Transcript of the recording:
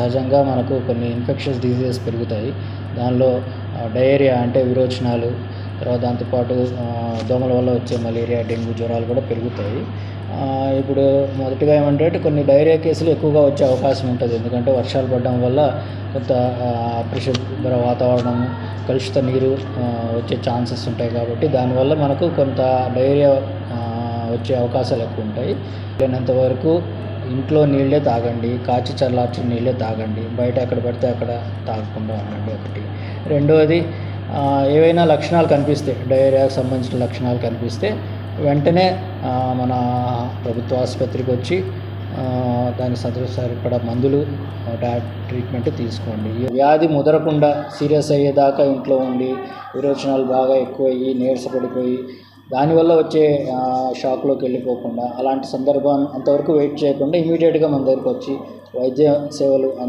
సహజంగా మనకు కొన్ని ఇన్ఫెక్షన్స్ డిసీజెస్ పెరుగుతాయి. దానిలో డయేరియా అంటే విరోచనాలు, తర్వాత దాంతోపాటు దోమల వల్ల వచ్చే మలేరియా, డెంగ్యూ జ్వరాలు కూడా పెరుగుతాయి. ఇప్పుడు మొదటిగా ఏమంటే కొన్ని డయేరియా కేసులు ఎక్కువగా వచ్చే అవకాశం ఉంటుంది. ఎందుకంటే వర్షాలు పడడం వల్ల కొంత అపరిశుభ్ర వాతావరణం, కలుషిత నీరు వచ్చే ఛాన్సెస్ ఉంటాయి. కాబట్టి దానివల్ల మనకు కొంత డయేరియా వచ్చే అవకాశాలు ఎక్కువ ఉంటాయి. వీలైనంత వరకు ఇంట్లో నీళ్ళే తాగండి, కాచి చల్లార్చిన నీళ్ళే తాగండి, బయట ఎక్కడ పడితే అక్కడ తాగకుండా ఉండండి ఒకటి. రెండవది, ఏవైనా లక్షణాలు కనిపిస్తే, డయేరియాకి సంబంధించిన లక్షణాలు కనిపిస్తే వెంటనే మన ప్రభుత్వ ఆసుపత్రికి వచ్చి దానికి సరిపడా మందులు, ట్రీట్మెంట్ తీసుకోండి. వ్యాధి ముదరకుండా సీరియస్ అయ్యేదాకా ఇంట్లో ఉండి విరోచనాలు బాగా ఎక్కువయ్యి నీరసపడిపోయి దానివల్ల వచ్చే షాక్లోకి వెళ్ళిపోకుండా, అలాంటి సందర్భం అంతవరకు వెయిట్ చేయకుండా ఇమీడియట్గా మన దగ్గరికి వచ్చి వైద్య సేవలు